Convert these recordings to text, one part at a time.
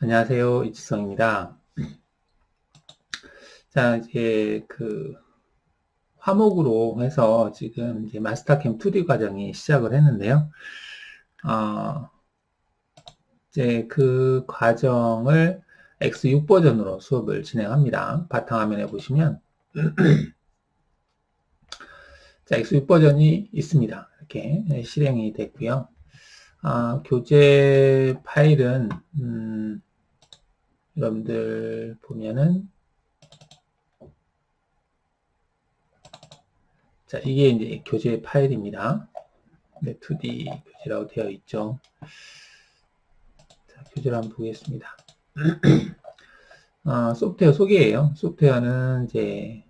안녕하세요. 이지성입니다. 자, 이제 화목으로 해서 지금 이제 마스터캠 2D 과정이 시작을 했는데요. 어, 이제 그 과정을 X6 버전으로 수업을 진행합니다. 바탕화면에 보시면, 자, X6 버전이 있습니다. 이렇게 실행이 됐고요. 교재 파일은, 여러분들 보면은, 자, 이게 이제 교재 파일입니다. 네, 2D 교재라고 되어 있죠. 자, 교재를 한번 보겠습니다. 소프트웨어 소개예요. 소프트웨어는 이제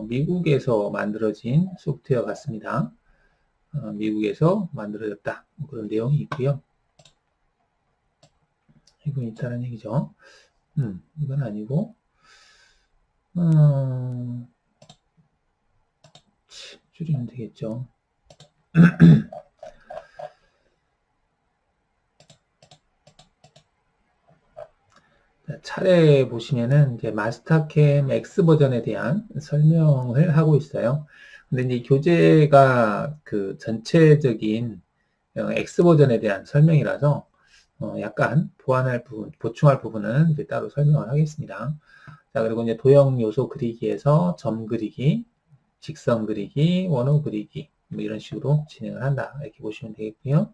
미국에서 만들어진 소프트웨어 같습니다. 미국에서 만들어졌다. 뭐 그런 내용이 있고요. 이건 있다는 얘기죠. 이건 아니고 줄이면 되겠죠. 차례 보시면은 이제 마스터캠 X 버전에 대한 설명을 하고 있어요. 근데 이제 교재가 그 전체적인 X 버전에 대한 설명이라서 약간 보완할 부분, 보충할 부분은 이제 따로 설명을 하겠습니다. 자, 그리고 이제 도형 요소 그리기에서 점 그리기, 직선 그리기, 원호 그리기, 뭐 이런 식으로 진행을 한다. 이렇게 보시면 되겠고요.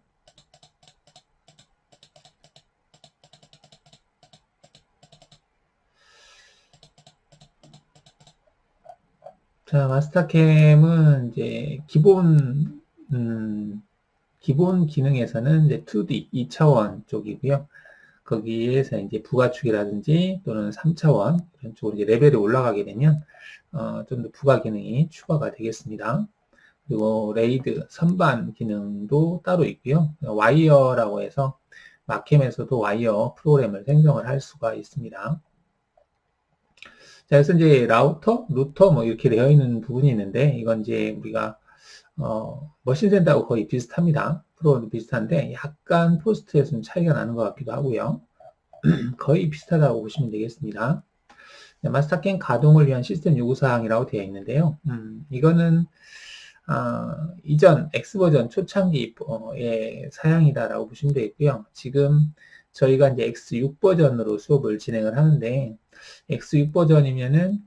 자, 마스터캠은 이제 기본 기능에서는 이제 2D, 2차원 쪽이고요. 거기에서 이제 부가축이라든지 또는 3차원 이런 쪽으로 이제 레벨이 올라가게 되면 좀 더 부가 기능이 추가가 되겠습니다. 그리고 레이드, 선반 기능도 따로 있고요. 와이어라고 해서 마캠에서도 와이어 프로그램을 생성을 할 수가 있습니다. 자, 그래서 이제 라우터, 루터 뭐 이렇게 되어 있는 부분이 있는데 이건 이제 우리가 머신센터하고 거의 비슷합니다. 프로도 비슷한데 약간 포스트에서 좀 차이가 나는 것 같기도 하고요. 거의 비슷하다고 보시면 되겠습니다. 마스터캠 가동을 위한 시스템 요구사항이라고 되어 있는데요. 이거는 이전 X버전 초창기의 사양이다라고 보시면 되겠고요. 지금 저희가 이제 X6 버전으로 수업을 진행을 하는데 X6 버전이면은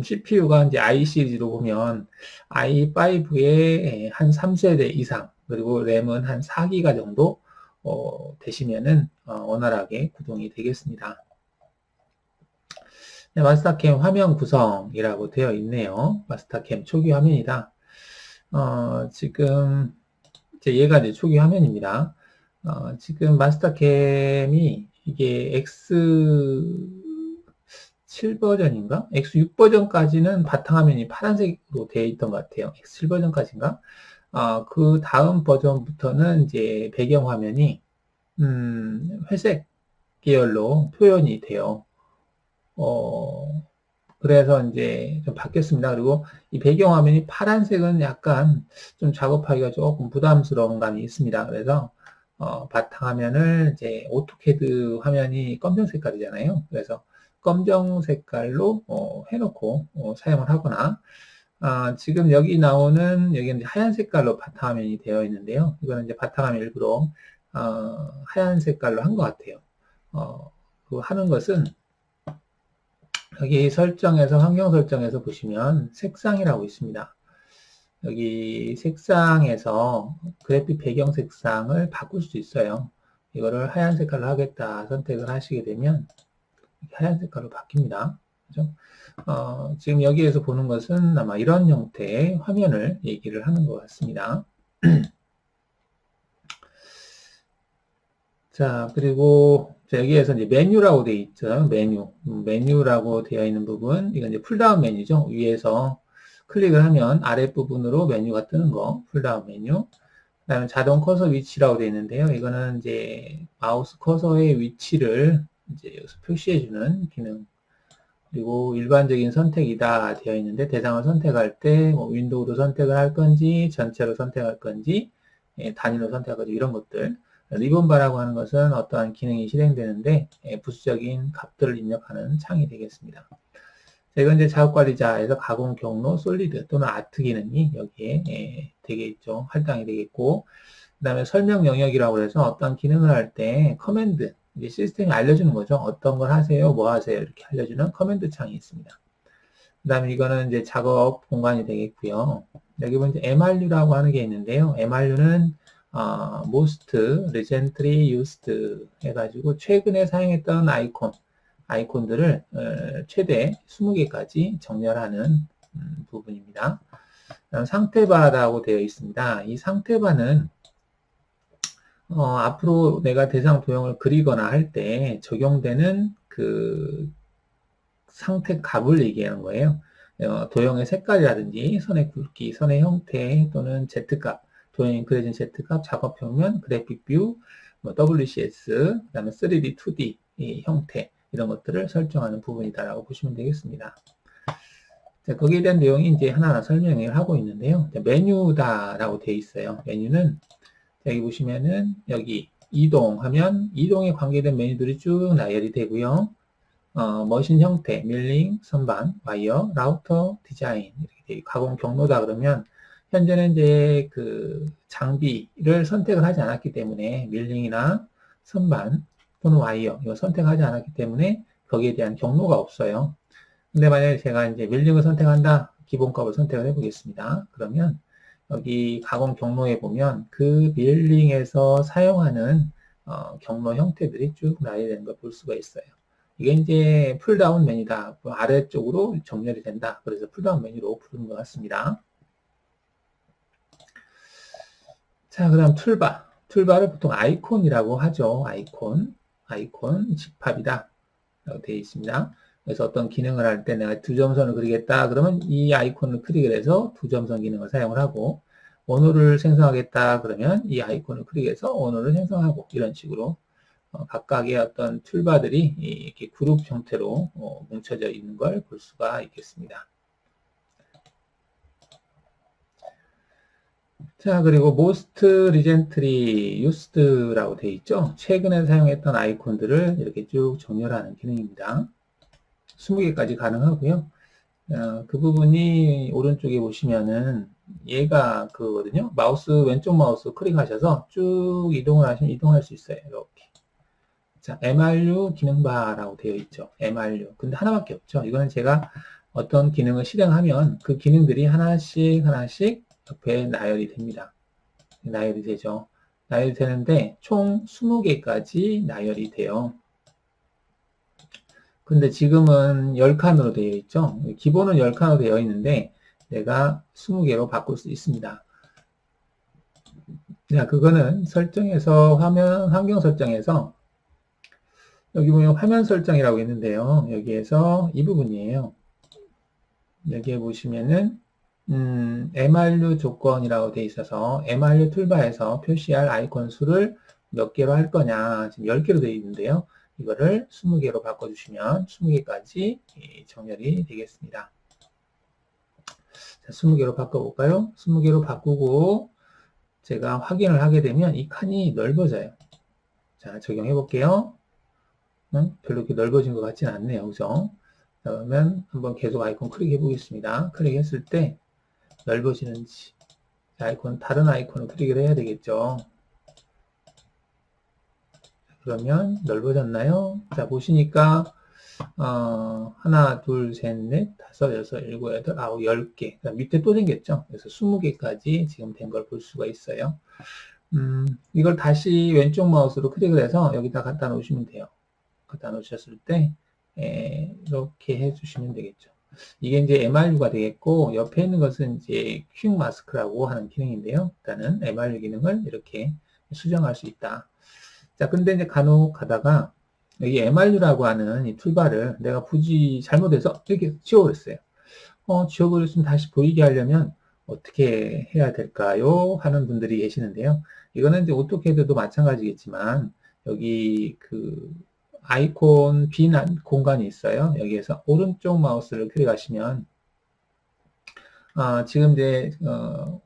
CPU가 이제 i 시리즈로 보면 i5에 한 3세대 이상 그리고 램은 한 4기가 정도 되시면은 원활하게 구동이 되겠습니다. 네, 마스터캠 화면 구성이라고 되어 있네요. 마스터캠 초기 화면이다. 지금 얘가 이제 초기 화면입니다. 지금 마스터캠이 이게 X7 버전인가? X6 버전까지는 바탕화면이 파란색으로 되어 있던 것 같아요. X7 버전까지인가? 그 다음 버전부터는 이제 배경화면이 회색 계열로 표현이 돼요. 그래서 이제 좀 바뀌었습니다. 그리고 이 배경화면이 파란색은 약간 좀 작업하기가 조금 부담스러운 감이 있습니다. 그래서 바탕화면을 이제 오토캐드 화면이 검정 색깔이잖아요. 그래서 검정 색깔로 해놓고 사용을 하거나 지금 여기 나오는 여기는 하얀 색깔로 바탕화면이 되어 있는데요. 이거는 이제 바탕화면 일부러 하얀 색깔로 한 것 같아요. 그 하는 것은 여기 설정에서 환경 설정에서 보시면 색상이라고 있습니다. 여기 색상에서 그래픽 배경 색상을 바꿀 수 있어요. 이거를 하얀 색깔로 하겠다 선택을 하시게 되면 하얀 색깔로 바뀝니다. 그죠? 지금 여기에서 보는 것은 아마 이런 형태의 화면을 얘기를 하는 것 같습니다. 자, 그리고 여기에서 이제 메뉴라고 되어 있죠. 메뉴라고 되어 있는 부분. 이건 이제 풀다운 메뉴죠. 위에서 클릭을 하면 아랫부분으로 메뉴가 뜨는 거. 풀다운 메뉴. 그 다음에 자동 커서 위치라고 되어 있는데요. 이거는 이제 마우스 커서의 위치를 이제 여기서 표시해주는 기능. 그리고 일반적인 선택이다 되어 있는데 대상을 선택할 때 뭐 윈도우로 선택을 할 건지 전체로 선택할 건지 단위로 선택할 건지 이런 것들 리본바라고 하는 것은 어떠한 기능이 실행되는데 부수적인 값들을 입력하는 창이 되겠습니다. 자, 이건 이제 작업관리자에서 가공 경로 솔리드 또는 아트 기능이 여기에 되겠죠. 할당이 되겠고, 그 다음에 설명 영역이라고 해서 어떤 기능을 할 때 커맨드, 이제 시스템이 알려주는 거죠. 어떤 걸 하세요, 뭐 하세요, 이렇게 알려주는 커맨드 창이 있습니다. 그 다음에 이거는 이제 작업 공간이 되겠고요. 여기 보면 이제 MRU라고 하는 게 있는데요. MRU는 most recently used 해가지고 최근에 사용했던 아이콘들을 최대 20개까지 정렬하는 부분입니다. 상태바라고 되어 있습니다. 이 상태바는 앞으로 내가 대상 도형을 그리거나 할 때 적용되는 그 상태 값을 얘기하는 거예요. 도형의 색깔이라든지 선의 굵기, 선의 형태 또는 Z값, 도형이 그려진 Z값, 작업 평면, 그래픽 뷰, WCS, 그 다음에 3D, 2D 형태 이런 것들을 설정하는 부분이다라고 보시면 되겠습니다. 자, 거기에 대한 내용이 이제 하나하나 설명을 하고 있는데요. 자, 메뉴다라고 되어 있어요. 메뉴는 여기 보시면은 여기 이동하면 이동에 관계된 메뉴들이 쭉 나열이 되고요. 머신 형태, 밀링, 선반, 와이어, 라우터, 디자인 이렇게 가공 경로다 그러면 현재는 이제 그 장비를 선택을 하지 않았기 때문에 밀링이나 선반 또는 와이어 이거 선택하지 않았기 때문에 거기에 대한 경로가 없어요. 근데 만약에 제가 이제 밀링을 선택한다, 기본값을 선택을 해보겠습니다. 그러면 여기 가공 경로에 보면 그 밀링에서 사용하는 경로 형태들이 쭉 나열되는 걸 볼 수가 있어요. 이게 이제 풀다운 메뉴다. 아래쪽으로 정렬이 된다. 그래서 풀다운 메뉴로 부르는 것 같습니다. 자, 그 다음 툴바. 툴바를 보통 아이콘이라고 하죠. 아이콘, 집합이다. 라고 되어 있습니다. 그래서 어떤 기능을 할 때 내가 두 점선을 그리겠다. 그러면 이 아이콘을 클릭을 해서 두 점선 기능을 사용을 하고, 원호를 생성하겠다. 그러면 이 아이콘을 클릭해서 원호를 생성하고, 이런 식으로 각각의 어떤 툴바들이 이렇게 그룹 형태로 뭉쳐져 있는 걸 볼 수가 있겠습니다. 자, 그리고 most recently used라고 되어 있죠. 최근에 사용했던 아이콘들을 이렇게 쭉 정렬하는 기능입니다. 20개까지 가능하고요. 그 부분이 오른쪽에 보시면은 얘가 그거거든요. 왼쪽 마우스 클릭하셔서 쭉 이동을 하시면 이동할 수 있어요. 이렇게. 자, MRU 기능바라고 되어 있죠. MRU. 근데 하나밖에 없죠. 이거는 제가 어떤 기능을 실행하면 그 기능들이 하나씩 옆에 나열이 됩니다. 나열이 되죠. 나열이 되는데 총 20개까지 나열이 돼요. 근데 지금은 10칸으로 되어 있죠. 기본은 10칸으로 되어 있는데 내가 20개로 바꿀 수 있습니다. 자, 그거는 설정에서 환경 설정에서 여기 보면 화면 설정이라고 있는데요. 여기에서 이 부분이에요. 여기에 보시면은 MRU 조건이라고 되어 있어서 MRU 툴바에서 표시할 아이콘 수를 몇 개로 할 거냐 지금 10개로 되어 있는데요. 이거를 20개로 바꿔주시면 20개까지 정렬이 되겠습니다. 자, 20개로 바꿔볼까요? 20개로 바꾸고 제가 확인을 하게 되면 이 칸이 넓어져요. 자, 적용해 볼게요. 별로 이렇게 넓어진 것 같지는 않네요. 그죠? 자, 그러면 한번 계속 아이콘 클릭해 보겠습니다. 클릭했을 때 넓어지는지 아이콘, 다른 아이콘을 클릭을 해야 되겠죠. 그러면 넓어졌나요? 자, 보시니까 하나, 둘, 셋, 넷, 다섯, 여섯, 일곱, 여덟, 아홉, 10개. 밑에 또 생겼죠. 그래서 20개까지 지금 된 걸 볼 수가 있어요. 이걸 다시 왼쪽 마우스로 클릭을 해서 여기다 갖다 놓으시면 돼요. 갖다 놓으셨을 때 이렇게 해주시면 되겠죠. 이게 이제 MRU가 되겠고 옆에 있는 것은 이제 퀵 마스크라고 하는 기능인데요. 일단은 MRU 기능을 이렇게 수정할 수 있다. 자, 근데 이제 간혹 가다가 여기 MRU라고 하는 이 툴바를 내가 굳이 잘못해서 이렇게 지워버렸어요. 지워버렸으면 다시 보이게 하려면 어떻게 해야 될까요? 하는 분들이 계시는데요. 이거는 이제 오토캐드도 마찬가지겠지만 여기 그 아이콘 빈 공간이 있어요. 여기에서 오른쪽 마우스를 클릭하시면 지금 이제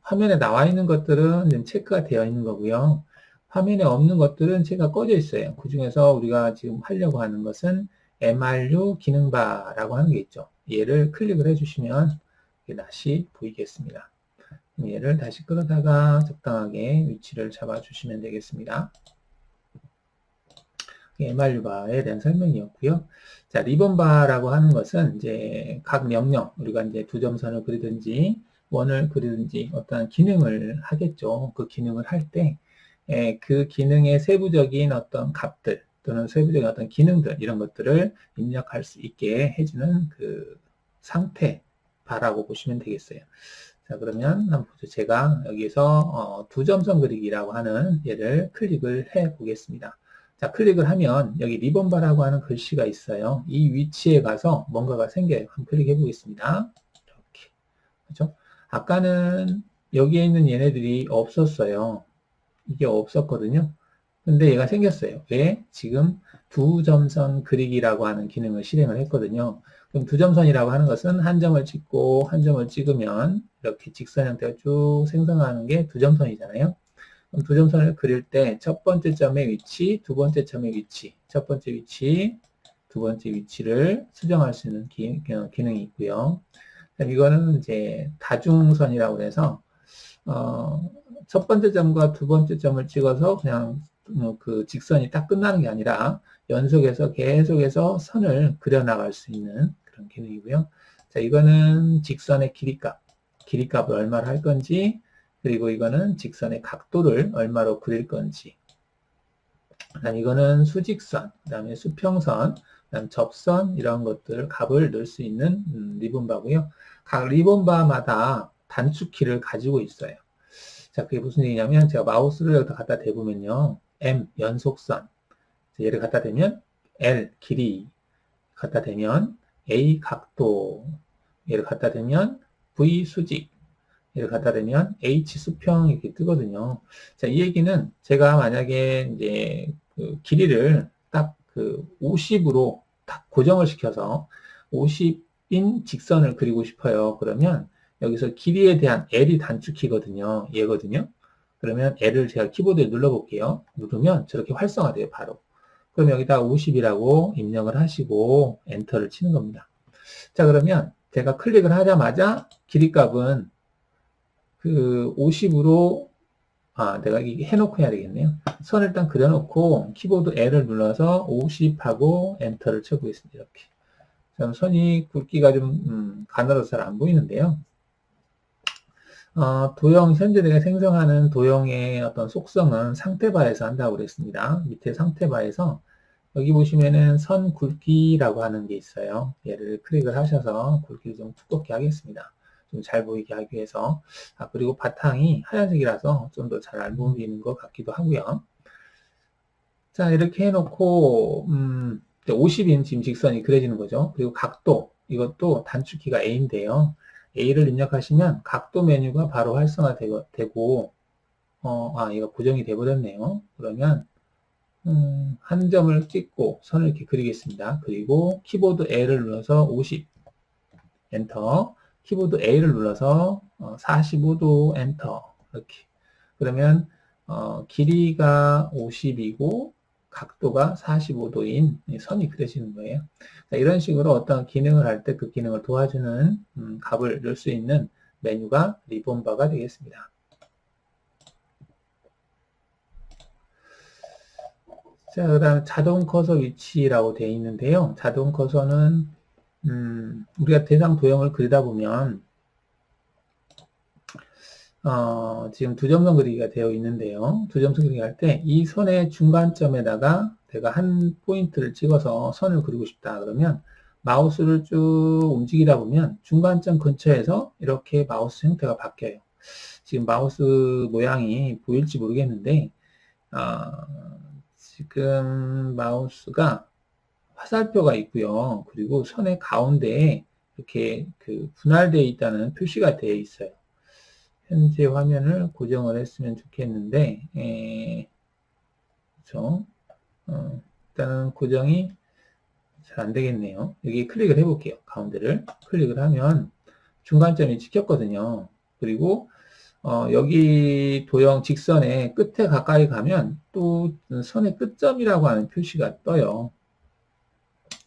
화면에 나와 있는 것들은 체크가 되어 있는 거고요. 화면에 없는 것들은 제가 꺼져 있어요. 그 중에서 우리가 지금 하려고 하는 것은 MRU 기능바라고 하는 게 있죠. 얘를 클릭을 해주시면 다시 보이겠습니다. 얘를 다시 끌어다가 적당하게 위치를 잡아주시면 되겠습니다. MRU바에 대한 설명이었고요. 자, 리본바라고 하는 것은 이제 각 명령, 우리가 이제 두 점선을 그리든지 원을 그리든지 어떤 기능을 하겠죠. 그 기능을 할 때, 그 기능의 세부적인 어떤 값들 또는 세부적인 어떤 기능들 이런 것들을 입력할 수 있게 해주는 그 상태바라고 보시면 되겠어요. 자, 그러면 한번 보죠. 제가 여기서 두 점선 그리기라고 하는 얘를 클릭을 해 보겠습니다. 자, 클릭을 하면 여기 리본바라고 하는 글씨가 있어요. 이 위치에 가서 뭔가가 생겨요. 한번 클릭해 보겠습니다. 이렇게. 그죠? 아까는 여기에 있는 얘네들이 없었어요. 이게 없었거든요. 근데 얘가 생겼어요. 왜? 지금 두 점선 그리기라고 하는 기능을 실행을 했거든요. 그럼 두 점선이라고 하는 것은 한 점을 찍고 한 점을 찍으면 이렇게 직선 형태가 쭉 생성하는 게 두 점선이잖아요. 그럼 두 점선을 그릴 때 첫 번째 점의 위치, 두 번째 점의 위치, 첫 번째 위치, 두 번째 위치를 수정할 수 있는 기능이 있고요. 이거는 이제 다중선이라고 해서 첫 번째 점과 두 번째 점을 찍어서 그냥 그 직선이 딱 끝나는 게 아니라 연속해서 계속해서 선을 그려나갈 수 있는 그런 기능이고요. 자, 이거는 직선의 길이값을 얼마로 할 건지, 그리고 이거는 직선의 각도를 얼마로 그릴 건지, 그다음 이거는 수직선, 그다음에 수평선, 그다음 접선 이런 것들 값을 넣을 수 있는 리본바고요. 각 리본바마다 단축키를 가지고 있어요. 자, 그게 무슨 얘기냐면 제가 마우스를 여기다 갖다 대보면요, M 연속선, 얘를 갖다 대면 L 길이 갖다 대면 A 각도, 얘를 갖다 대면 V 수직, 얘를 갖다 대면 H 수평 이렇게 뜨거든요. 자, 이 얘기는 제가 만약에 이제 그 길이를 딱 그 50으로 딱 고정을 시켜서 50인 직선을 그리고 싶어요. 그러면 여기서 길이에 대한 L이 단축키거든요. 얘거든요. 그러면 L을 제가 키보드에 눌러볼게요. 누르면 저렇게 활성화돼요, 바로. 그럼 여기다 50이라고 입력을 하시고 엔터를 치는 겁니다. 자, 그러면 제가 클릭을 하자마자 길이값은 그 50으로 내가 이게 해놓고 해야 되겠네요. 선을 일단 그려놓고 키보드 L을 눌러서 50하고 엔터를 쳐보겠습니다. 이렇게. 그럼 선이 굵기가 좀 가늘어서 잘 안 보이는데요. 도형, 현재 내가 생성하는 도형의 어떤 속성은 상태바에서 한다고 그랬습니다. 밑에 상태바에서 여기 보시면은 선 굵기라고 하는 게 있어요. 얘를 클릭을 하셔서 굵기를 좀 두껍게 하겠습니다. 좀 잘 보이게 하기 위해서. 그리고 바탕이 하얀색이라서 좀 더 잘 안 보이는 것 같기도 하고요. 자, 이렇게 해놓고 50인 지금 직선이 그려지는 거죠. 그리고 각도, 이것도 단축키가 A인데요. A를 입력하시면 각도 메뉴가 바로 활성화되고, 얘가 고정이 되어버렸네요. 그러면, 한 점을 찍고 선을 이렇게 그리겠습니다. 그리고 키보드 L을 눌러서 50, 엔터. 키보드 A를 눌러서 45도, 엔터. 이렇게. 그러면, 길이가 50이고, 각도가 45도인 선이 그려지는 거예요. 자, 이런 식으로 어떤 기능을 할 때 그 기능을 도와주는 값을 넣을 수 있는 메뉴가 리본바가 되겠습니다. 자, 그 다음 자동 커서 위치라고 되어 있는데요. 자동 커서는 우리가 대상 도형을 그리다 보면 지금 두 점선 그리기가 되어 있는데요. 두 점선 그리기 할 때 이 선의 중간점에다가 내가 한 포인트를 찍어서 선을 그리고 싶다 그러면 마우스를 쭉 움직이다 보면 중간점 근처에서 이렇게 마우스 형태가 바뀌어요. 지금 마우스 모양이 보일지 모르겠는데 지금 마우스가 화살표가 있고요. 그리고 선의 가운데에 이렇게 그 분할되어 있다는 표시가 되어 있어요. 현재 화면을 고정을 했으면 좋겠는데, 그렇죠? 일단은 고정이 잘 안 되겠네요. 여기 클릭을 해볼게요. 가운데를 클릭을 하면 중간점이 찍혔거든요. 그리고 여기 도형 직선의 끝에 가까이 가면 또 선의 끝점이라고 하는 표시가 떠요.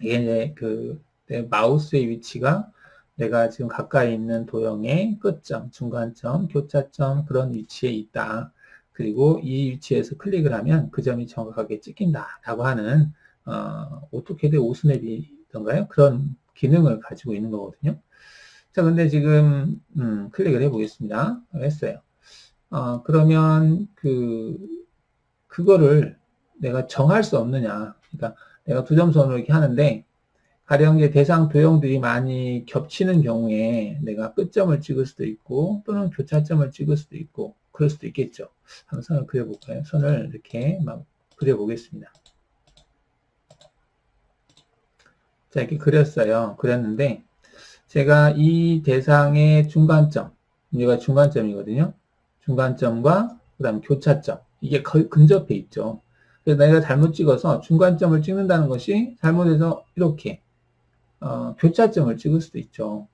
이게 이제 내 마우스의 위치가 내가 지금 가까이 있는 도형의 끝점, 중간점, 교차점 그런 위치에 있다. 그리고 이 위치에서 클릭을 하면 그 점이 정확하게 찍힌다라고 하는 오토캐드 오스냅이던가요? 그런 기능을 가지고 있는 거거든요. 자, 근데 지금 클릭을 해보겠습니다. 했어요. 그러면 그거를 내가 정할 수 없느냐? 그러니까 내가 두 점선으로 이렇게 하는데 가령 이제 대상 도형들이 많이 겹치는 경우에 내가 끝점을 찍을 수도 있고 또는 교차점을 찍을 수도 있고 그럴 수도 있겠죠. 한번 선을 그려볼까요? 선을 이렇게 막 그려보겠습니다. 자, 이렇게 그렸어요. 그렸는데 제가 이 대상의 중간점, 여기가 중간점이거든요. 중간점과 그 다음 교차점, 이게 거의 근접해 있죠. 그래서 내가 잘못 찍어서 중간점을 찍는다는 것이 잘못해서 이렇게 교차점을 찍을 수도 있죠.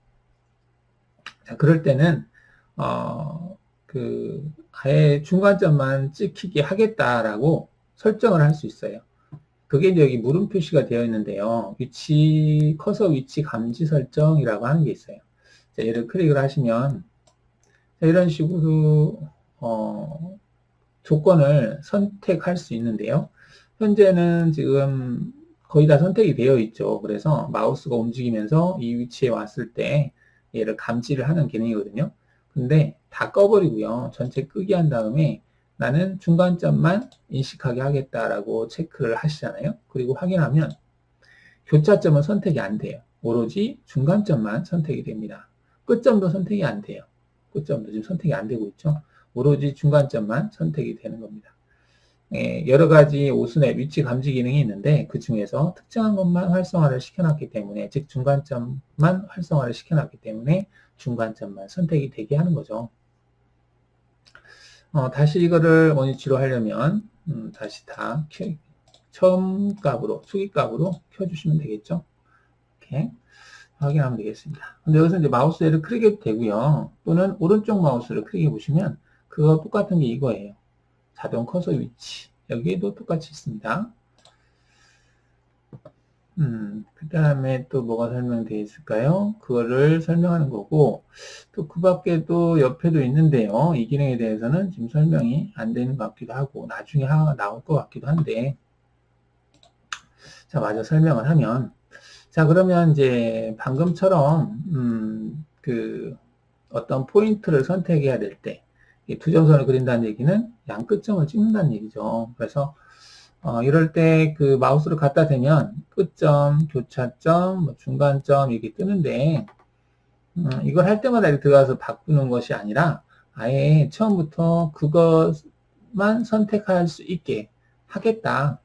자, 그럴 때는 아예 중간점만 찍히게 하겠다라고 설정을 할 수 있어요. 그게 이제 여기 물음 표시가 되어 있는데요. 커서 위치 감지 설정이라고 하는 게 있어요. 자, 얘를 클릭을 하시면, 자, 이런 식으로, 조건을 선택할 수 있는데요. 현재는 지금 거의 다 선택이 되어 있죠. 그래서 마우스가 움직이면서 이 위치에 왔을 때 얘를 감지를 하는 기능이거든요. 근데 다 꺼버리고요. 전체 끄기 한 다음에 나는 중간점만 인식하게 하겠다라고 체크를 하시잖아요. 그리고 확인하면 교차점은 선택이 안 돼요. 오로지 중간점만 선택이 됩니다. 끝점도 선택이 안 돼요. 끝점도 지금 선택이 안 되고 있죠. 오로지 중간점만 선택이 되는 겁니다. 여러 가지 오스냅 위치 감지 기능이 있는데 그 중에서 특정한 것만 활성화를 시켜놨기 때문에, 즉 중간점만 활성화를 시켜놨기 때문에 중간점만 선택이 되게 하는 거죠. 다시 이거를 원위치로 하려면 다시 다 처음 값으로, 초기값으로 켜주시면 되겠죠. 이렇게 확인하면 되겠습니다. 근데 여기서 이제 마우스를 클릭해도 되고요. 또는 오른쪽 마우스를 클릭해 보시면 그거 똑같은 게 이거예요. 자동 커서 위치. 여기에도 똑같이 있습니다. 그 다음에 또 뭐가 설명되어 있을까요? 그거를 설명하는 거고, 또 그 밖에도 옆에도 있는데요. 이 기능에 대해서는 지금 설명이 안 되는 것 같기도 하고, 나중에 나올 것 같기도 한데, 자, 마저 설명을 하면, 자, 그러면 이제 방금처럼, 어떤 포인트를 선택해야 될 때, 두 점선을 그린다는 얘기는 양 끝점을 찍는다는 얘기죠. 그래서 이럴 때 그 마우스를 갖다 대면 끝점, 교차점, 뭐 중간점 이렇게 뜨는데 이걸 할 때마다 이렇게 들어가서 바꾸는 것이 아니라 아예 처음부터 그것만 선택할 수 있게 하겠다.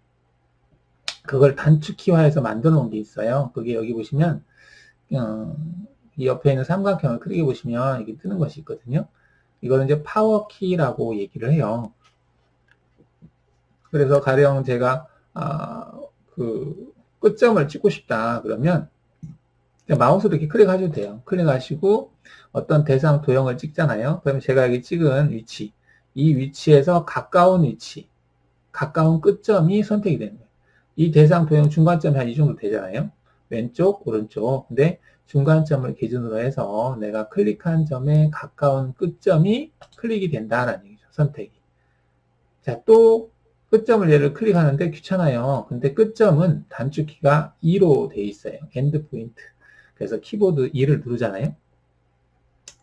그걸 단축키화해서 만들어 놓은 게 있어요. 그게 여기 보시면 이 옆에 있는 삼각형을 클릭해 보시면 이게 뜨는 것이 있거든요. 이거는 이제 파워키라고 얘기를 해요. 그래서 가령 제가 끝점을 찍고 싶다 그러면 마우스로 이렇게 클릭하셔도 돼요. 클릭하시고 어떤 대상 도형을 찍잖아요. 그러면 제가 여기 찍은 위치, 이 위치에서 가까운 위치, 가까운 끝점이 선택이 되는 거예요. 이 대상 도형 중간점이 한 이 정도 되잖아요. 왼쪽, 오른쪽. 근데 중간점을 기준으로 해서 내가 클릭한 점에 가까운 끝점이 클릭이 된다라는 얘기죠. 선택이. 자, 또 끝점을 얘를 클릭하는데 귀찮아요. 근데 끝점은 단축키가 2로 돼 있어요. 엔드 포인트. 그래서 키보드 2를 누르잖아요.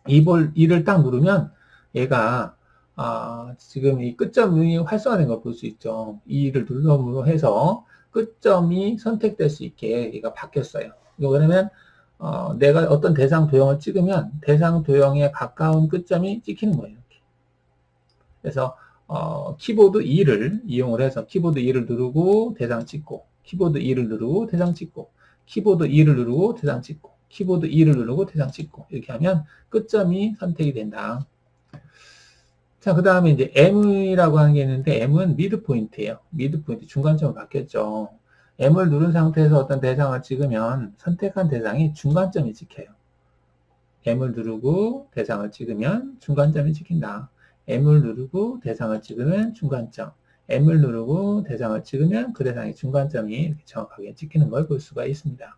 2를 딱 누르면 얘가 지금 이 끝점이 활성화된 걸 볼 수 있죠. 2를 눌러으로 해서 끝점이 선택될 수 있게 얘가 바뀌었어요. 이거 그러면 내가 어떤 대상 도형을 찍으면 대상 도형에 가까운 끝점이 찍히는 거예요. 이렇게. 그래서 키보드 2를 이용을 해서 키보드 2를 누르고 대상 찍고, 키보드 2를 누르고 대상 찍고, 키보드 2를 누르고 대상 찍고, 키보드 2를 누르고 대상 찍고 이렇게 하면 끝점이 선택이 된다. 자, 그 다음에 이제 M이라고 하는 게 있는데 M은 미드 포인트예요. 미드 포인트 중간점으로 바뀌었죠. M을 누른 상태에서 어떤 대상을 찍으면 선택한 대상이 중간점이 찍혀요. M을 누르고 대상을 찍으면 중간점이 찍힌다. M을 누르고 대상을 찍으면 중간점. M을 누르고 대상을 찍으면 그 대상의 중간점이 이렇게 정확하게 찍히는 걸 볼 수가 있습니다.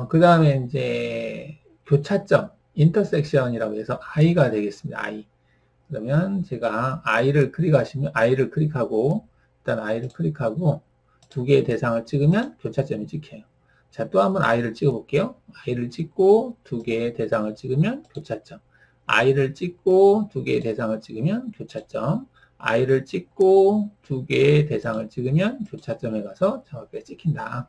그 다음에 이제 교차점, 인터섹션이라고 해서 I가 되겠습니다. I. 그러면 제가 I를 클릭하고, 일단 I를 클릭하고, 두 개의 대상을 찍으면 교차점이 찍혀요. 자, 또 한번 I를 찍어 볼게요. I를 찍고, 두 개의 대상을 찍으면 교차점. I를 찍고, 두 개의 대상을 찍으면 교차점. I를 찍고, 두 개의 대상을 찍으면 교차점에 가서 정확하게 찍힌다.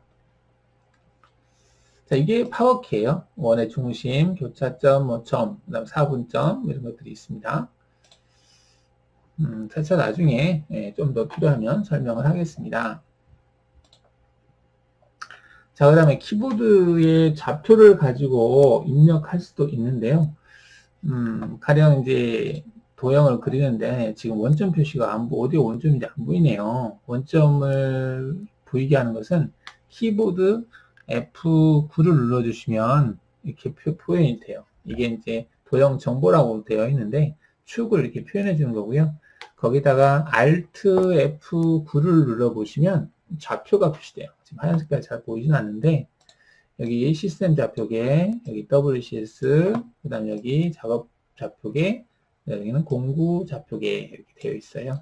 자, 이게 파워키예요. 원의 중심, 교차점, 뭐 점, 그다음 4분점 이런 것들이 있습니다. 차차 나중에 좀 더 필요하면 설명을 하겠습니다. 자, 그 다음에 키보드의 좌표를 가지고 입력할 수도 있는데요. 가령 이제 도형을 그리는데 지금 원점 표시가 어디에 원점인지 안 보이네요. 원점을 보이게 하는 것은 키보드 F9를 눌러주시면 이렇게 표현이 돼요. 이게 이제 도형 정보라고 되어 있는데 축을 이렇게 표현해 주는 거고요. 거기다가 Alt F9를 눌러보시면 좌표가 표시돼요. 지금 하얀 색깔 잘 보이진 않는데 여기 시스템 좌표계, 여기 WCS, 그 다음 여기 작업 좌표계, 여기는 공구 좌표계 이렇게 되어 있어요.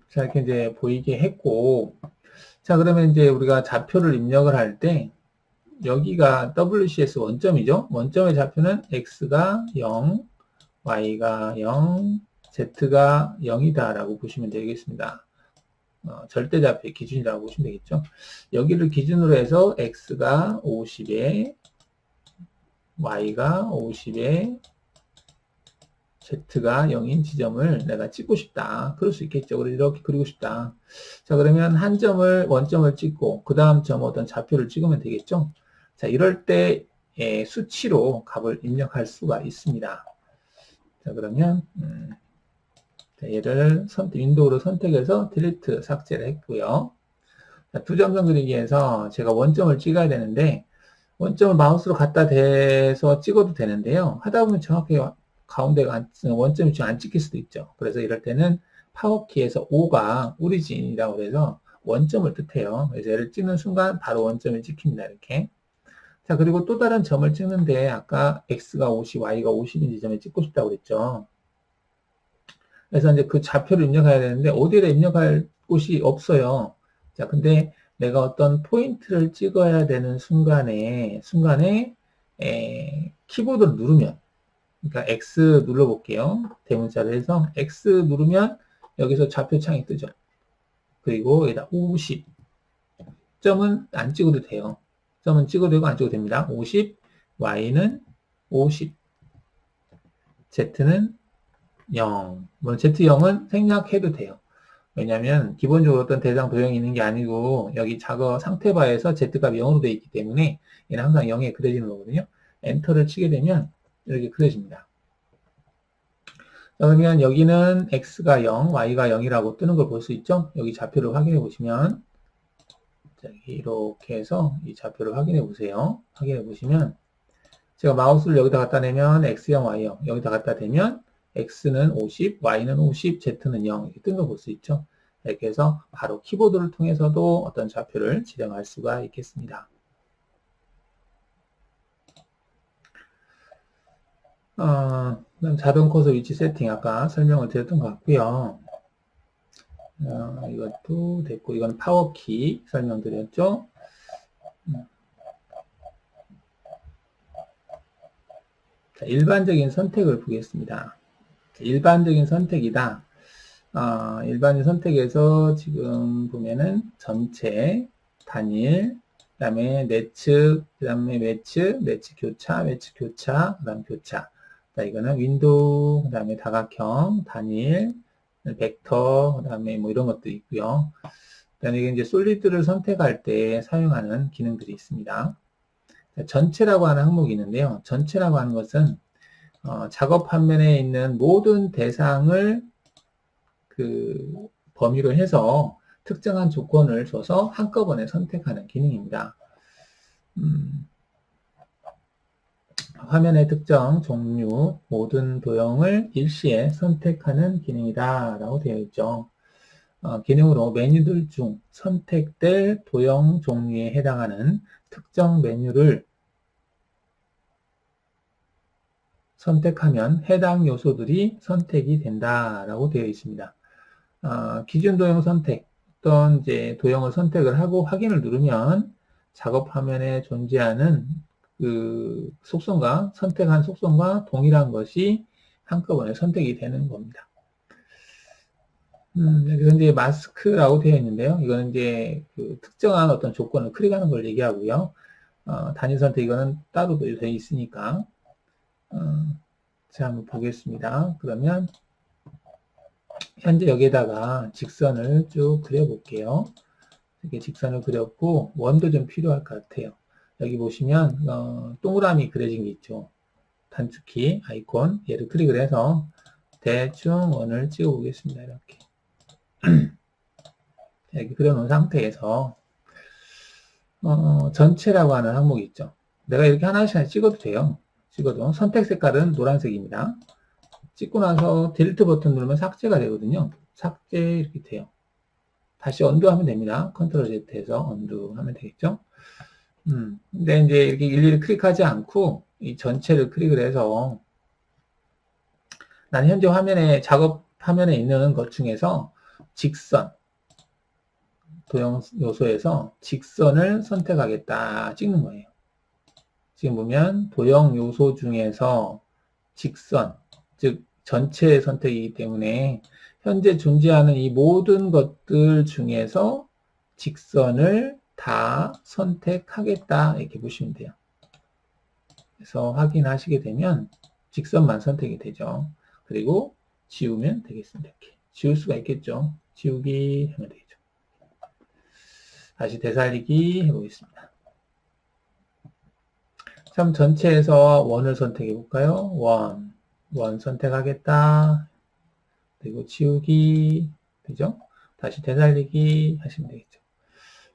자, 이렇게 이제 보이게 했고, 자, 그러면 이제 우리가 좌표를 입력을 할 때, 여기가 WCS 원점이죠? 원점의 좌표는 X가 0, Y가 0, Z가 0이다 라고 보시면 되겠습니다. 절대좌표의 기준이라고 보시면 되겠죠? 여기를 기준으로 해서 X가 50에, Y가 50에, Z가 0인 지점을 내가 찍고 싶다. 그럴 수 있겠죠. 그래서 이렇게 그리고 싶다. 자, 그러면 한 점을, 원점을 찍고, 그 다음 점 어떤 좌표를 찍으면 되겠죠. 자, 이럴 때 수치로 값을 입력할 수가 있습니다. 자, 그러면 자, 얘를 윈도우로 선택해서 딜리트 삭제를 했고요. 자, 두 점선 그리기에서 제가 원점을 찍어야 되는데 원점을 마우스로 갖다 대서 찍어도 되는데요. 하다 보면 정확하게 가운데가 원점이 좀 안 찍힐 수도 있죠. 그래서 이럴 때는 파워키에서 O가 오리진이라고 해서 원점을 뜻해요. 그래서 얘를 찍는 순간 바로 원점이 찍힙니다. 이렇게. 자, 그리고 또 다른 점을 찍는데 아까 X가 50, Y가 50인 지점에 찍고 싶다고 그랬죠. 그래서 이제 그 좌표를 입력해야 되는데 어디에다 입력할 곳이 없어요. 자, 근데 내가 어떤 포인트를 찍어야 되는 순간에 키보드를 누르면, 그러니까 X 눌러볼게요. 대문자를 해서 X 누르면 여기서 좌표 창이 뜨죠. 그리고 여기다 50. 점은 안 찍어도 돼요. 점은 찍어도 되고 안 찍어도 됩니다. 50, Y는 50, Z는 0. 물론 Z0은 생략해도 돼요. 왜냐하면 기본적으로 어떤 대상 도형이 있는 게 아니고 여기 작업 상태바에서 Z값이 0으로 되어 있기 때문에 얘는 항상 0에 그려지는 거거든요. 엔터를 치게 되면 이렇게 그려집니다. 그러면 여기는 X가 0, Y가 0이라고 뜨는 걸 볼 수 있죠? 여기 좌표를 확인해 보시면 이렇게 해서 이 좌표를 확인해 보세요. 확인해 보시면 제가 마우스를 여기다 갖다 내면 X0, Y0 여기다 갖다 대면 X는 50, Y는 50, Z는 0 이렇게 뜬 거 볼 수 있죠. 이렇게 해서 바로 키보드를 통해서도 어떤 좌표를 지정할 수가 있겠습니다. 그다음 자동 커서 위치 세팅 아까 설명을 드렸던 것 같고요. 이것도 됐고 이건 파워키 설명드렸죠. 자, 일반적인 선택을 보겠습니다. 일반적인 선택이다. 일반적인 선택에서 지금 보면은 전체, 단일, 그 다음에 내측, 그 다음에 매측 교차, 그 다음 교차. 자, 이거는 윈도우, 그 다음에 다각형, 단일, 벡터, 그 다음에 뭐 이런 것도 있고요. 그 다음에 이게 이제 솔리드를 선택할 때 사용하는 기능들이 있습니다. 자, 전체라고 하는 항목이 있는데요. 전체라고 하는 것은 작업 화면에 있는 모든 대상을 그 범위로 해서 특정한 조건을 줘서 한꺼번에 선택하는 기능입니다. 화면의 특정, 종류, 모든 도형을 일시에 선택하는 기능이다 라고 되어 있죠. 기능으로 메뉴들 중 선택될 도형 종류에 해당하는 특정 메뉴를 선택하면 해당 요소들이 선택이 된다라고 되어 있습니다. 기준 도형 선택, 어떤 이제 도형을 선택을 하고 확인을 누르면 작업 화면에 존재하는 그 속성과 선택한 속성과 동일한 것이 한꺼번에 선택이 되는 겁니다. 여기서 이제 마스크라고 되어 있는데요. 이거는 이제 그 특정한 어떤 조건을 클릭하는 걸 얘기하고요. 단일 선택 이거는 따로 되어 있으니까. 자, 한번 보겠습니다. 그러면 현재 여기에다가 직선을 쭉 그려볼게요. 이렇게 직선을 그렸고 원도 좀 필요할 것 같아요. 여기 보시면 동그라미 그려진 게 있죠. 단축키 아이콘 얘를 클릭을 해서 대충 원을 찍어 보겠습니다. 이렇게 이렇게 그려놓은 상태에서 전체라고 하는 항목이 있죠. 내가 이렇게 하나씩 찍어도 돼요. 찍어도 선택 색깔은 노란색입니다. 찍고 나서 딜리트 버튼 누르면 삭제가 되거든요. 삭제 이렇게 돼요. 다시 언두 하면 됩니다. 컨트롤 Z에서 언두 하면 되겠죠. 근데 이제 이렇게 일일이 클릭하지 않고 이 전체를 클릭을 해서 난 현재 화면에 작업 화면에 있는 것 중에서 직선 도형 요소에서 직선을 선택하겠다 찍는 거예요. 지금 보면 도형 요소 중에서 직선, 즉 전체 선택이기 때문에 현재 존재하는 이 모든 것들 중에서 직선을 다 선택하겠다 이렇게 보시면 돼요. 그래서 확인하시게 되면 직선만 선택이 되죠. 그리고 지우면 되겠습니다. 이렇게 지울 수가 있겠죠. 지우기 하면 되겠죠. 다시 되살리기 해보겠습니다. 참 전체에서 원을 선택해 볼까요? 원 선택하겠다. 그리고 지우기 되죠? 다시 되살리기 하시면 되겠죠.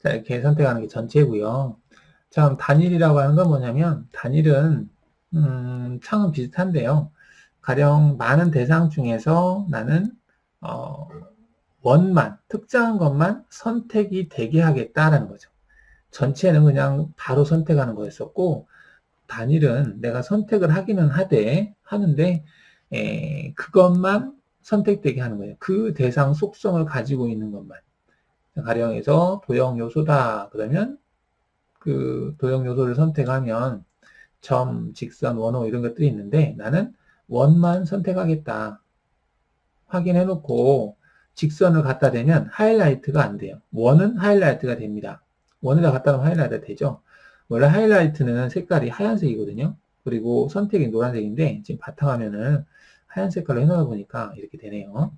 자, 이렇게 선택하는 게 전체고요. 참 단일이라고 하는 건 뭐냐면 단일은 창은 비슷한데요. 가령 많은 대상 중에서 나는 원만 특정한 것만 선택이 되게 하겠다라는 거죠. 전체는 그냥 바로 선택하는 거였었고 단일은 내가 선택을 하기는 하는데 그것만 선택되게 하는 거예요. 그 대상 속성을 가지고 있는 것만. 가령해서 도형 요소다. 그러면 그 도형 요소를 선택하면 점, 직선, 원호 이런 것들이 있는데 나는 원만 선택하겠다. 확인해 놓고 직선을 갖다 대면 하이라이트가 안 돼요. 원은 하이라이트가 됩니다. 원에다 갖다 놓으면 하이라이트가 되죠. 원래 하이라이트는 색깔이 하얀색이거든요. 그리고 선택이 노란색인데 지금 바탕화면을 하얀 색깔로 해놓다 보니까 이렇게 되네요.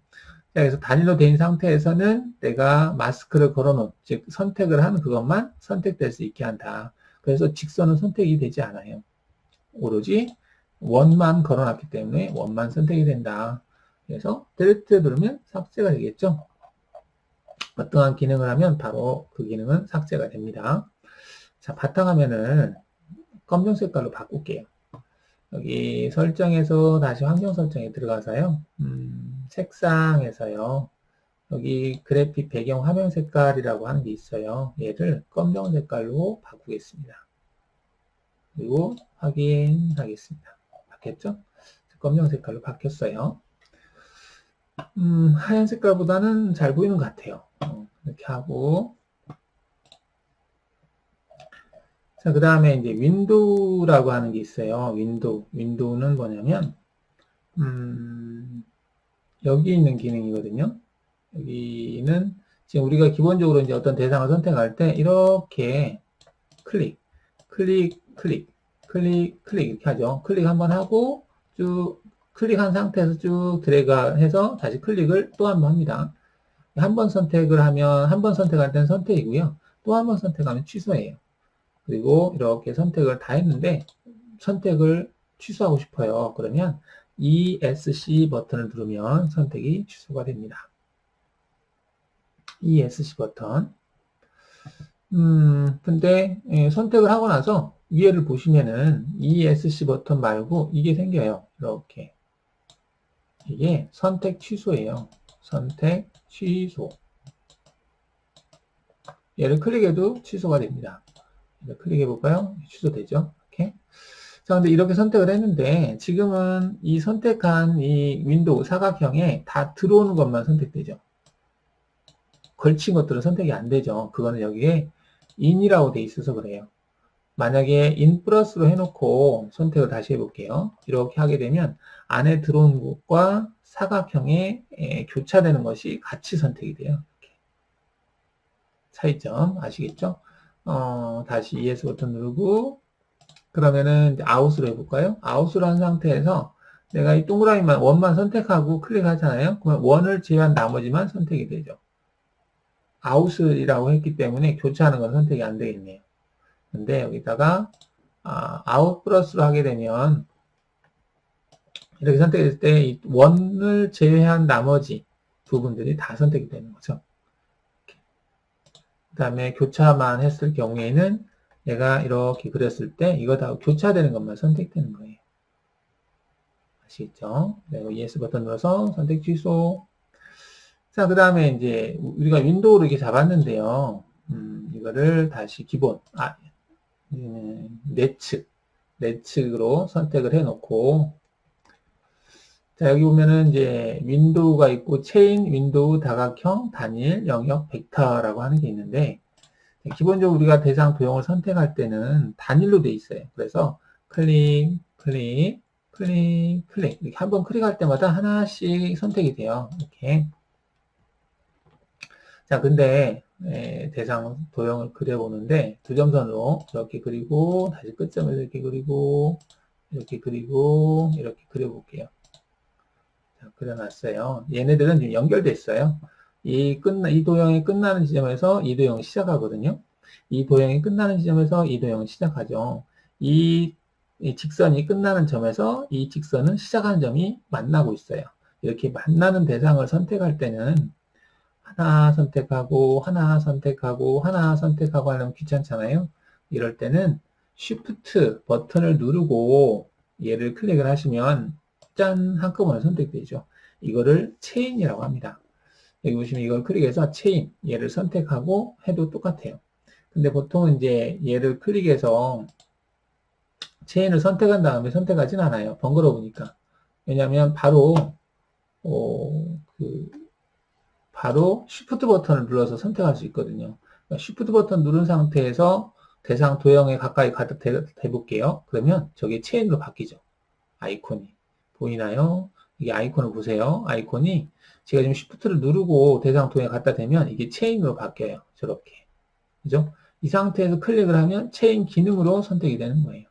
자, 그래서 단일로 된 상태에서는 내가 마스크를 걸어놓은, 즉 선택을 한 그것만 선택될 수 있게 한다. 그래서 직선은 선택이 되지 않아요. 오로지 원만 걸어놨기 때문에 원만 선택이 된다. 그래서 딜리트 누르면 삭제가 되겠죠. 어떠한 기능을 하면 바로 그 기능은 삭제가 됩니다. 자, 바탕화면을 검정 색깔로 바꿀게요. 여기 설정에서 다시 환경 설정에 들어가서요. 색상에서요. 여기 그래픽 배경 화면 색깔이라고 하는 게 있어요. 얘를 검정 색깔로 바꾸겠습니다. 그리고 확인하겠습니다. 바뀌었죠? 검정 색깔로 바뀌었어요. 하얀 색깔보다는 잘 보이는 것 같아요. 이렇게 하고 자, 그 다음에 이제 윈도우라고 하는 게 있어요. 윈도우는 뭐냐면 여기 있는 기능이거든요. 여기는 지금 우리가 기본적으로 이제 어떤 대상을 선택할 때 이렇게 클릭 이렇게 하죠. 클릭 한번 하고 쭉 클릭한 상태에서 쭉 드래그 해서 다시 클릭을 또 한 번 합니다. 한 번 선택을 하면 한 번 선택할 때는 선택이고요. 또 한 번 선택하면 취소예요. 그리고 이렇게 선택을 다 했는데 선택을 취소하고 싶어요. 그러면 ESC 버튼을 누르면 선택이 취소가 됩니다. ESC 버튼. 근데 선택을 하고 나서 위에를 보시면은 ESC 버튼 말고 이게 생겨요. 이렇게. 이게 선택 취소예요. 선택 취소. 얘를 클릭해도 취소가 됩니다. 클릭해 볼까요? 취소되죠? 이렇게. 자, 근데 이렇게 선택을 했는데 지금은 이 선택한 이 윈도우 사각형에 다 들어오는 것만 선택되죠. 걸친 것들은 선택이 안 되죠. 그거는 여기에 in이라고 돼 있어서 그래요. 만약에 in 플러스로 해놓고 선택을 다시 해볼게요. 이렇게 하게 되면 안에 들어온 것과 사각형에 교차되는 것이 같이 선택이 돼요. 이렇게. 차이점 아시겠죠? 다시 ES 버튼 누르고 그러면은 이제 아웃으로 해볼까요? 아웃으로 한 상태에서 내가 이 동그라미만 원만 선택하고 클릭하잖아요. 그러면 원을 제외한 나머지만 선택이 되죠. 아웃이라고 했기 때문에 교차하는 건 선택이 안 되겠네요. 근데 여기다가 아웃 플러스로 하게 되면 이렇게 선택했을 때 이 원을 제외한 나머지 부분들이 다 선택이 되는 거죠. 그 다음에 교차만 했을 경우에는 내가 이렇게 그렸을 때 이거 다 교차되는 것만 선택되는 거예요. 아시겠죠? 네, ES 버튼 눌러서 선택 취소. 자, 그 다음에 이제 우리가 윈도우를 이렇게 잡았는데요. 이거를 다시 기본, 내측으로 선택을 해 놓고, 자, 여기 보면은 이제 윈도우가 있고, 체인, 윈도우, 다각형, 단일, 영역, 벡터라고 하는 게 있는데, 기본적으로 우리가 대상 도형을 선택할 때는 단일로 돼 있어요. 그래서 클릭, 클릭, 클릭, 클릭. 이렇게 한번 클릭할 때마다 하나씩 선택이 돼요. 이렇게. 자, 근데 대상 도형을 그려보는데 두 점선으로 이렇게 그리고 다시 끝점에서 이렇게 그리고 이렇게 그리고 이렇게 그려볼게요. 자, 그려놨어요. 얘네들은 지금 연결돼 있어요. 이 도형이 끝나는 지점에서 이 도형이 시작하거든요. 이 도형이 끝나는 지점에서 이 도형이 시작하죠. 이 직선이 끝나는 점에서 이 직선은 시작하는 점이 만나고 있어요. 이렇게 만나는 대상을 선택할 때는 하나 선택하고 하나 선택하고 하나 선택하고 하려면 귀찮잖아요. 이럴 때는 Shift 버튼을 누르고 얘를 클릭을 하시면 짠 한꺼번에 선택되죠. 이거를 체인이라고 합니다. 여기 보시면 이걸 클릭해서 체인 얘를 선택하고 해도 똑같아요. 근데 보통은 이제 얘를 클릭해서 체인을 선택한 다음에 선택하진 않아요. 번거로우니까. 왜냐하면 바로 바로 Shift 버튼을 눌러서 선택할 수 있거든요. 그러니까 Shift 버튼 누른 상태에서 대상 도형에 가까이 가득 대볼게요. 그러면 저게 체인으로 바뀌죠. 아이콘이. 보이나요? 이게 아이콘을 보세요. 아이콘이 제가 지금 Shift를 누르고 대상 도형에 갖다 대면 이게 체인으로 바뀌어요. 저렇게. 그죠? 이 상태에서 클릭을 하면 체인 기능으로 선택이 되는 거예요.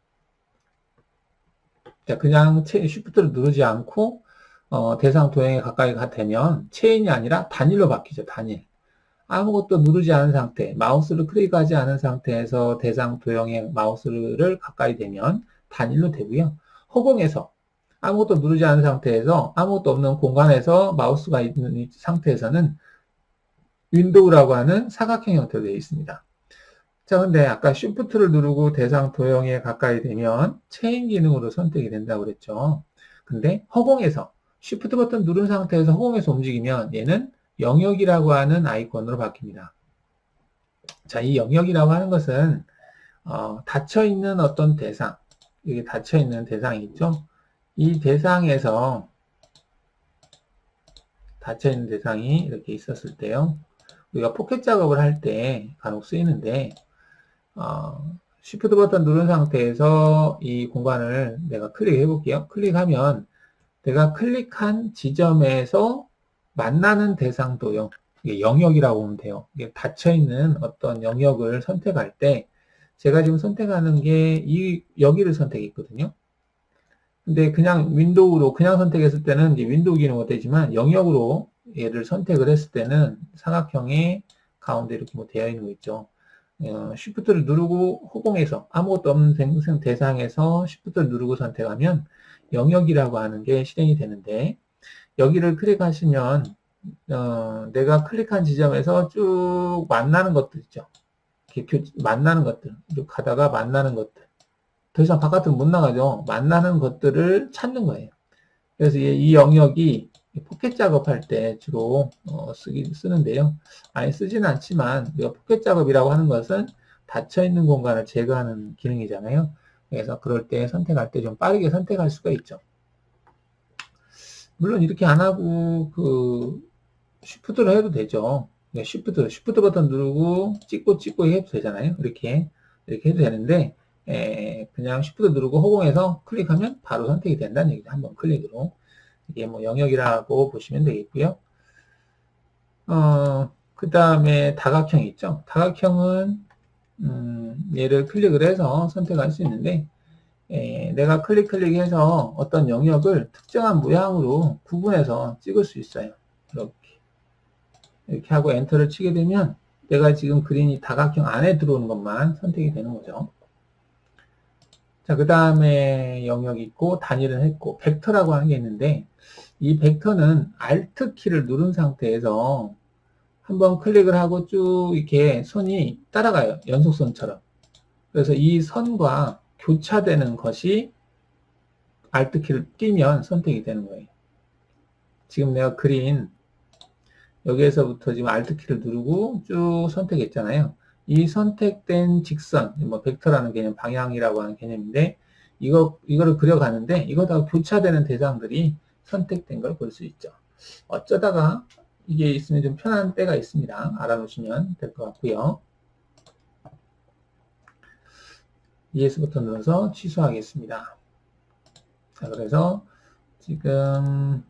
자, 그냥 Shift를 누르지 않고 대상 도형에 가까이 되면 체인이 아니라 단일로 바뀌죠. 단일. 아무것도 누르지 않은 상태, 마우스를 클릭하지 않은 상태에서 대상 도형에 마우스를 가까이 대면 단일로 되고요. 허공에서 아무것도 누르지 않은 상태에서 아무것도 없는 공간에서 마우스가 있는 상태에서는 윈도우라고 하는 사각형 형태로 되어 있습니다. 자, 근데 아까 Shift를 누르고 대상 도형에 가까이 되면 체인 기능으로 선택이 된다고 그랬죠. 근데 허공에서 Shift 버튼 누른 상태에서 허공에서 움직이면 얘는 영역이라고 하는 아이콘으로 바뀝니다. 자, 이 영역이라고 하는 것은 닫혀있는 어떤 대상, 여기 닫혀있는 대상이 있죠. 이 대상에서 닫혀있는 대상이 이렇게 있었을 때요. 우리가 포켓 작업을 할 때 간혹 쓰이는데 Shift 버튼 누른 상태에서 이 공간을 내가 클릭해 볼게요. 클릭하면 내가 클릭한 지점에서 만나는 대상 도형, 이게 영역이라고 보면 돼요. 이게 닫혀있는 어떤 영역을 선택할 때 제가 지금 선택하는 게 여기를 선택했거든요. 근데 그냥 윈도우로 그냥 선택했을 때는 이제 윈도우 기능이 되지만 영역으로 얘를 선택을 했을 때는 사각형의 가운데 이렇게 뭐 되어 있는 거 있죠. Shift를 누르고 허공에서 아무것도 없는 대상에서 Shift를 누르고 선택하면 영역이라고 하는 게 실행이 되는데 여기를 클릭하시면 내가 클릭한 지점에서 쭉 만나는 것들 있죠. 이렇게 만나는 것들, 쭉 가다가 만나는 것들. 더 이상 바깥으로 못 나가죠. 만나는 것들을 찾는 거예요. 그래서 이 영역이 포켓 작업할 때 주로 쓰는데요. 아예 쓰지는 않지만 우리가 포켓 작업이라고 하는 것은 닫혀있는 공간을 제거하는 기능이잖아요. 그래서 그럴 때 선택할 때 좀 빠르게 선택할 수가 있죠. 물론 이렇게 안 하고 쉬프트로 해도 되죠. 쉬프트 버튼 누르고 찍고 해도 되잖아요. 이렇게 해도 되는데 그냥 쉬프트 누르고 허공에서 클릭하면 바로 선택이 된다는 얘기죠. 한번 클릭으로. 이게 뭐 영역이라고 보시면 되겠고요. 그 다음에 다각형 있죠. 다각형은 얘를 클릭을 해서 선택할 수 있는데 내가 클릭해서 어떤 영역을 특정한 모양으로 구분해서 찍을 수 있어요. 이렇게 하고 엔터를 치게 되면 내가 지금 그린 이 다각형 안에 들어오는 것만 선택이 되는 거죠. 자, 그 다음에 영역이 있고 단위를 했고 벡터라고 하는 게 있는데 이 벡터는 Alt 키를 누른 상태에서 한번 클릭을 하고 쭉 이렇게 선이 따라가요. 연속선처럼. 그래서 이 선과 교차되는 것이 Alt 키를 띄면 선택이 되는 거예요. 지금 내가 그린 여기에서부터 지금 Alt 키를 누르고 쭉 선택했잖아요. 이 선택된 직선, 뭐 벡터라는 개념, 방향이라고 하는 개념인데 이거를 그려가는데 이거다가 교차되는 대상들이 선택된 걸 볼 수 있죠. 어쩌다가 이게 있으면 좀 편한 때가 있습니다. 알아놓으시면 될 것 같고요. ES부터 눌러서 취소하겠습니다. 자, 그래서 지금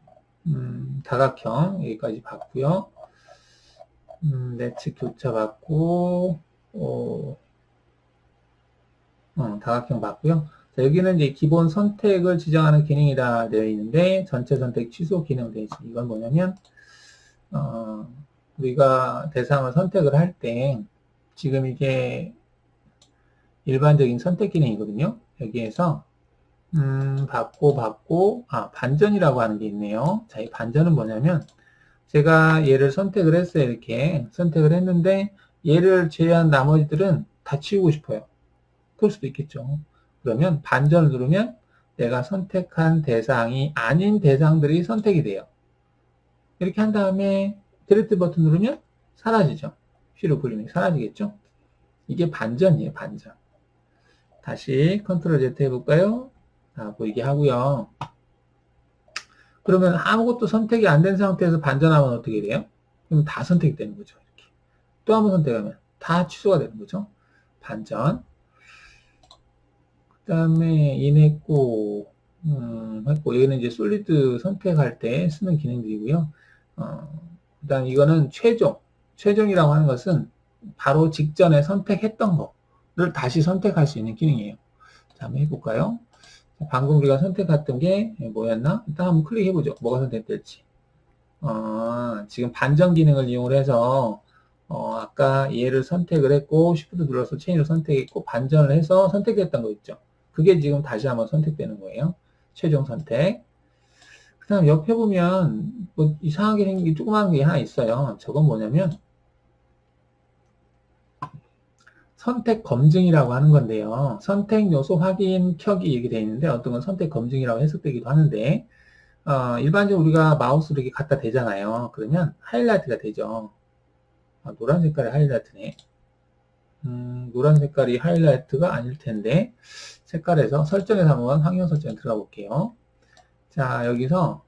다각형 여기까지 봤고요. 네츠 교차 봤고 다각형 봤고요. 자, 여기는 이제 기본 선택을 지정하는 기능이라 되어 있는데 전체 선택 취소 기능 되어 있습니다. 이건 뭐냐면 우리가 대상을 선택을 할 때 지금 이게 일반적인 선택 기능이거든요. 여기에서 받고 반전이라고 하는 게 있네요. 자, 이 반전은 뭐냐면 제가 얘를 선택을 했어요. 이렇게 선택을 했는데 얘를 제외한 나머지들은 다 치우고 싶어요. 그럴 수도 있겠죠. 그러면 반전을 누르면 내가 선택한 대상이 아닌 대상들이 선택이 돼요. 이렇게 한 다음에 딜리트 버튼 누르면 사라지죠. C로 굴리면 사라지겠죠. 이게 반전이에요. 반전. 다시 컨트롤 Z 해볼까요? 보이게 하고요. 그러면 아무것도 선택이 안 된 상태에서 반전하면 어떻게 돼요? 그럼 다 선택이 되는 거죠. 이렇게. 또 한번 선택하면 다 취소가 되는 거죠. 반전. 그 다음에 인했고, 했고, 여기는 이제 솔리드 선택할 때 쓰는 기능들이고요. 그 다음 이거는 최종이라고 하는 것은 바로 직전에 선택했던 거를 다시 선택할 수 있는 기능이에요. 자, 한번 해볼까요? 방금 우리가 선택했던 게 뭐였나? 일단 한번 클릭해보죠. 뭐가 선택될지. 지금 반전 기능을 이용해서 아까 얘를 선택을 했고 Shift 눌러서 체인을 선택했고 반전을 해서 선택했던 거 있죠. 그게 지금 다시 한번 선택되는 거예요. 최종 선택. 그 다음 옆에 보면 뭐 이상하게 생긴 조그마한 게 하나 있어요. 저건 뭐냐면 선택 검증이라고 하는 건데요. 선택 요소 확인 켜기 이렇게 되어 있는데 어떤 건 선택 검증이라고 해석되기도 하는데 일반적으로 우리가 마우스로 이렇게 갖다 대잖아요. 그러면 하이라이트가 되죠. 노란 색깔의 하이라이트네. 노란 색깔이 하이라이트가 아닐 텐데 색깔에서 설정에서 한번 환경 설정에 들어가 볼게요. 자, 여기서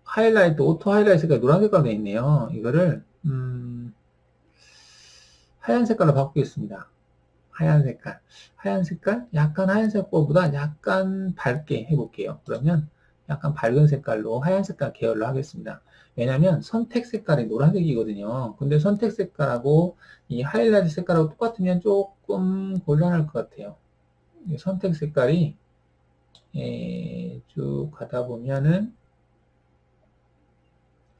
하이라이트 오토 하이라이트 색깔이 노란 색깔로 되어 있네요. 이거를 하얀 색깔로 바꾸겠습니다. 하얀 색깔 약간 하얀색 거보다 약간 밝게 해볼게요. 그러면 약간 밝은 색깔로 하얀 색깔 계열로 하겠습니다. 왜냐하면 선택 색깔이 노란색이거든요. 근데 선택 색깔하고 이 하이라이트 색깔하고 똑같으면 조금 곤란할 것 같아요. 선택 색깔이 쭉 가다 보면은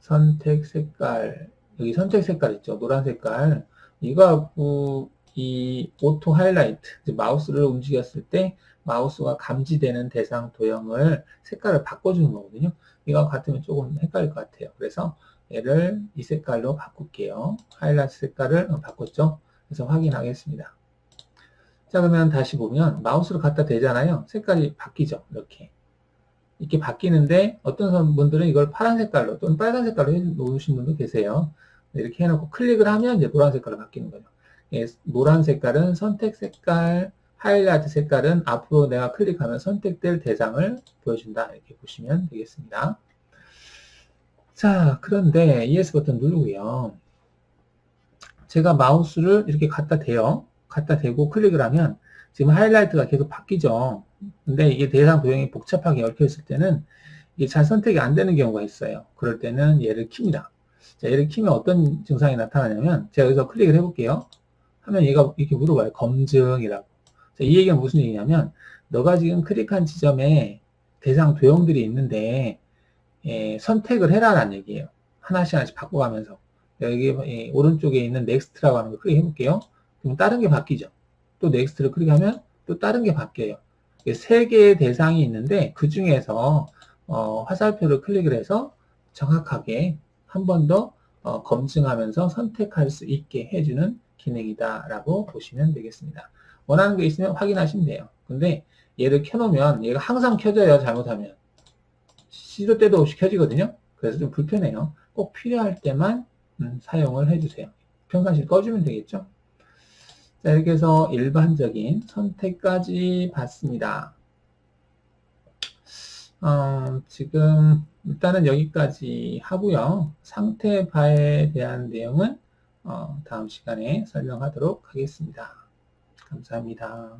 선택 색깔 여기 선택 색깔 있죠. 노란 색깔 이거하고 이 오토 하이라이트, 마우스를 움직였을 때 마우스가 감지되는 대상 도형을 색깔을 바꿔주는 거거든요. 이거 같으면 조금 헷갈릴 것 같아요. 그래서 얘를 이 색깔로 바꿀게요. 하이라이트 색깔을 바꿨죠. 그래서 확인하겠습니다. 자, 그러면 다시 보면 마우스를 갖다 대잖아요. 색깔이 바뀌죠. 이렇게 바뀌는데 어떤 분들은 이걸 파란 색깔로 또는 빨간 색깔로 해 놓으신 분도 계세요. 이렇게 해놓고 클릭을 하면 이제 노란 색깔로 바뀌는 거죠. 예, 노란 색깔은 선택 색깔, 하이라이트 색깔은 앞으로 내가 클릭하면 선택될 대상을 보여준다. 이렇게 보시면 되겠습니다. 자, 그런데 ES 버튼 누르고요. 제가 마우스를 이렇게 갖다 대고 클릭을 하면 지금 하이라이트가 계속 바뀌죠. 근데 이게 대상 도형이 복잡하게 얽혀 있을 때는 이게 잘 선택이 안 되는 경우가 있어요. 그럴 때는 얘를 킵니다. 자, 얘를 키면 어떤 증상이 나타나냐면 제가 여기서 클릭을 해볼게요. 하면 얘가 이렇게 물어봐요. 검증이라고. 자, 이 얘기는 무슨 얘기냐면 너가 지금 클릭한 지점에 대상 도형들이 있는데 선택을 해라라는 얘기예요. 하나씩 바꿔가면서 여기 오른쪽에 있는 넥스트라고 하는 걸 클릭해볼게요. 그럼 다른 게 바뀌죠. 또 넥스트를 클릭하면 또 다른 게 바뀌어요. 세 개의 대상이 있는데 그 중에서 화살표를 클릭을 해서 정확하게 한 번 더 검증하면서 선택할 수 있게 해주는 기능이다 라고 보시면 되겠습니다. 원하는 게 있으면 확인하시면 돼요. 근데 얘를 켜놓으면 얘가 항상 켜져요. 잘못하면 시도 때도 없이 켜지거든요. 그래서 좀 불편해요. 꼭 필요할 때만 사용을 해주세요. 평상시에 꺼주면 되겠죠. 자, 이렇게 해서 일반적인 선택까지 봤습니다. 지금 일단은 여기까지 하고요. 상태바에 대한 내용은 다음 시간에 설명하도록 하겠습니다. 감사합니다.